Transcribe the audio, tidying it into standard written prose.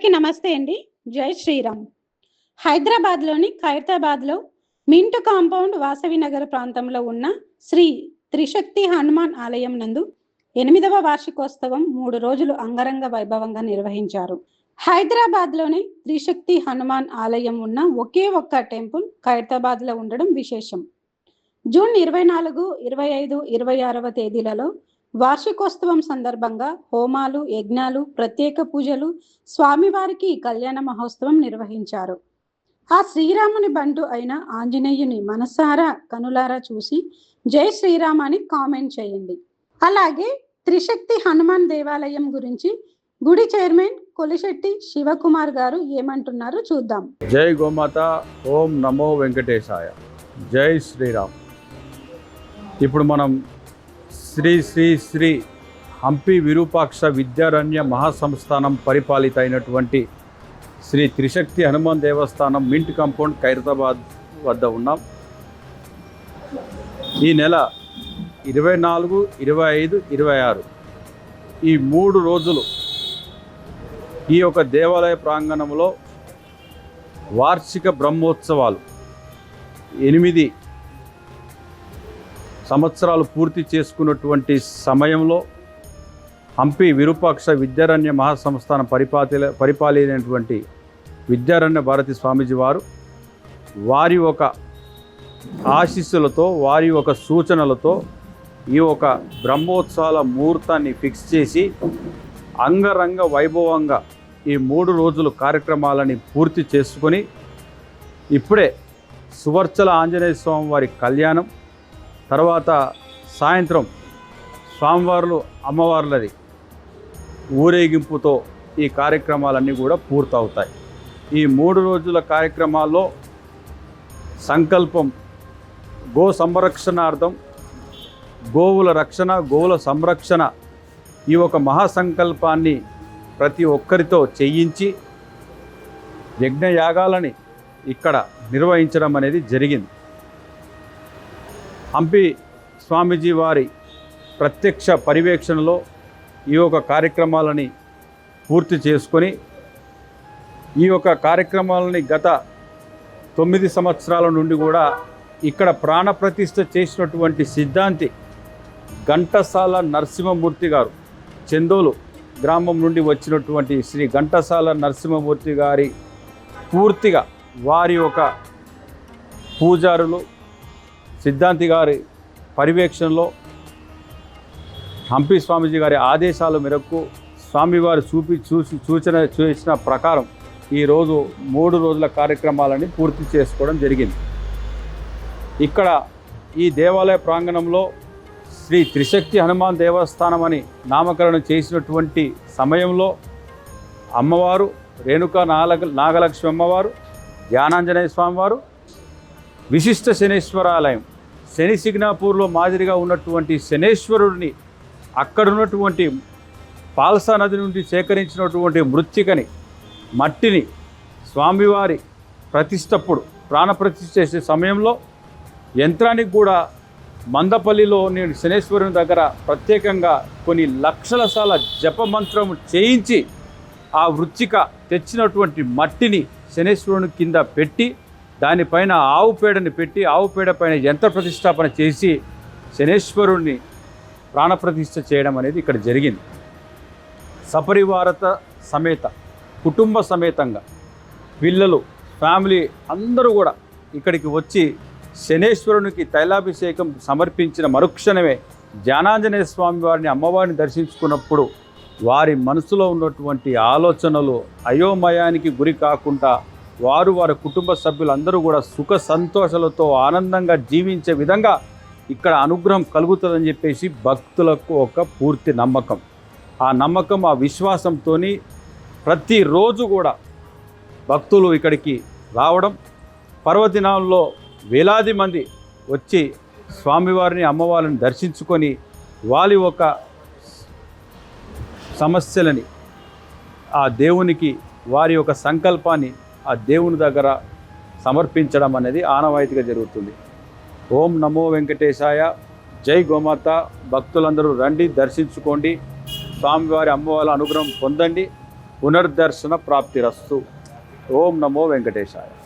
అందరికీ నమస్తే అండి. జై శ్రీరామ్. హైదరాబాద్లోని ఖైరతాబాద్లో మింటు కాంపౌండ్ వాసవి నగర్ ప్రాంతంలో ఉన్న శ్రీ త్రిశక్తి హనుమాన్ ఆలయం నందు 8వ వార్షికోత్సవం 3 రోజులు అంగరంగ వైభవంగా నిర్వహించారు. హైదరాబాద్లోని త్రిశక్తి హనుమాన్ ఆలయం ఉన్న ఒకే ఒక్క టెంపుల్ ఖైరతాబాద్లో ఉండడం విశేషం. జూన్ 24, 25, 26వ తేదీలలో వార్షికోత్సవం సందర్భంగా హోమాలు, యజ్ఞాలు, ప్రత్యేక పూజలు, స్వామివారికి కళ్యాణ మహోత్సవం నిర్వహించారు. ఆ శ్రీరాముని బంటు అయిన ఆంజనేయుని మనసారా కనులారా చూసి జై శ్రీరామ్ అని కామెంట్ చేయండి. అలాగే త్రిశక్తి హనుమాన్ దేవాలయం గురించి గుడి చైర్మన్ కొలిశెట్టి శివకుమార్ గారు ఏమంటున్నారో చూద్దాం. జై గోమాత, ఓం నమో వెంకటేశాయ, జై శ్రీరామ్. ఇప్పుడు మనం శ్రీ శ్రీ శ్రీ హంపి విరూపాక్ష విద్యారణ్య మహాసంస్థానం పరిపాలిత అయినటువంటి శ్రీ త్రిశక్తి హనుమాన్ దేవస్థానం మింట్ కాంపౌండ్ ఖైరతాబాద్ వద్ద ఉన్నాం. ఈ నెల 24, 25, 26 ఈ 3 రోజులు ఈ యొక్క దేవాలయ ప్రాంగణంలో వార్షిక బ్రహ్మోత్సవాలు 8 సంవత్సరాలు పూర్తి చేసుకున్నటువంటి సమయంలో హంపి విరూపాక్ష విద్యారణ్య మహాసంస్థానం పరిపాలైనటువంటి విద్యారణ్య భారతి స్వామీజీ వారి ఒక ఆశీస్సులతో, వారి ఒక సూచనలతో ఈ ఒక బ్రహ్మోత్సవాల ముహూర్తాన్ని ఫిక్స్ చేసి అంగరంగ వైభవంగా ఈ 3 రోజులు కార్యక్రమాలని పూర్తి చేసుకొని ఇప్పుడే సువర్చల ఆంజనేయ స్వామి వారి కళ్యాణం, తర్వాత సాయంత్రం స్వామివార్లు అమ్మవార్లది ఊరేగింపుతో ఈ కార్యక్రమాలన్నీ కూడా పూర్తవుతాయి. ఈ 3 రోజుల కార్యక్రమాల్లో సంకల్పం గో సంరక్షణార్థం, గోవుల రక్షణ, గోవుల సంరక్షణ ఈ ఒక మహాసంకల్పాన్ని ప్రతి ఒక్కరితో చేయించి యజ్ఞయాగాలని ఇక్కడ నిర్వహించడం అనేది జరిగింది. హంపి స్వామీజీ వారి ప్రత్యక్ష పర్యవేక్షణలో ఈ యొక్క కార్యక్రమాలని పూర్తి చేసుకొని ఈ యొక్క కార్యక్రమాలని గత 9 సంవత్సరాల నుండి కూడా ఇక్కడ ప్రాణప్రతిష్ఠ చేసినటువంటి సిద్ధాంతి ఘంటసాల నరసింహమూర్తి గారు, చందోలు గ్రామం నుండి వచ్చినటువంటి శ్రీ ఘంటసాల నరసింహమూర్తి గారి పూర్తిగా వారి యొక్క పూజారులు సిద్ధాంతి గారి పర్యవేక్షణలో హంపి స్వామీజీ గారి ఆదేశాల మేరకు స్వామివారు సూచన చేసిన ప్రకారం ఈరోజు 3 రోజుల కార్యక్రమాలని పూర్తి చేసుకోవడం జరిగింది. ఇక్కడ ఈ దేవాలయ ప్రాంగణంలో శ్రీ త్రిశక్తి హనుమాన్ దేవస్థానం అని నామకరణం చేసినటువంటి సమయంలో అమ్మవారు రేణుకా నాగలక్ష్మి అమ్మవారు, ధ్యానాంజనేయ స్వామివారు, విశిష్ట శనేశ్వరాలయం, శని సిగ్నాపూర్లో మాదిరిగా ఉన్నటువంటి శనేశ్వరుడిని అక్కడ ఉన్నటువంటి పాల్సా నది నుండి సేకరించినటువంటి మృత్తికని, మట్టిని స్వామివారి ప్రతిష్టప్పుడు ప్రాణప్రతిష్ఠ చేసే సమయంలో యంత్రానికి కూడా మందపల్లిలో నేను శనేశ్వరుని దగ్గర ప్రత్యేకంగా కొన్ని లక్షల సార్ల జపమంత్రం చేయించి ఆ మృత్తిక తెచ్చినటువంటి మట్టిని శనేశ్వరుని కింద పెట్టి దానిపైన ఆవు పేడని పెట్టి ఆవు పేడ పైన యంత్ర ప్రతిష్టాపన చేసి శనేశ్వరుణ్ణి ప్రాణప్రతిష్ఠ చేయడం అనేది ఇక్కడ జరిగింది. సపరివారత సమేత, కుటుంబ సమేతంగా పిల్లలు, ఫ్యామిలీ అందరూ కూడా ఇక్కడికి వచ్చి శనేశ్వరునికి తైలాభిషేకం సమర్పించిన మరుక్షణమే ధ్యానాంజనేయ స్వామి వారిని, అమ్మవారిని దర్శించుకున్నప్పుడు వారి మనసులో ఉన్నటువంటి ఆలోచనలు అయోమయానికి గురి కాకుండా వారి కుటుంబ సభ్యులందరూ కూడా సుఖ సంతోషాలతో ఆనందంగా జీవించే విధంగా ఇక్కడ అనుగ్రహం కలుగుతుందని చెప్పేసి భక్తులకు ఒక పూర్తి నమ్మకం. ఆ నమ్మకం, ఆ విశ్వాసంతో ప్రతిరోజు కూడా భక్తులు ఇక్కడికి రావడం, పర్వదినాల్లో వేలాది మంది వచ్చి స్వామివారిని, అమ్మవారిని దర్శించుకొని వారి ఒక సమస్యలని ఆ దేవునికి, వారి యొక్క సంకల్పాన్ని ఆ దేవుని దగ్గర సమర్పించడం అనేది ఆనవాయితీగా జరుగుతుంది. ఓం నమో వెంకటేశాయ, జై గోమాత. భక్తులందరూ రండి, దర్శించుకోండి, స్వామివారి అమ్మవారి అనుగ్రహం పొందండి. పునర్దర్శన ప్రాప్తిరస్తు. ఓం నమో వెంకటేశాయ.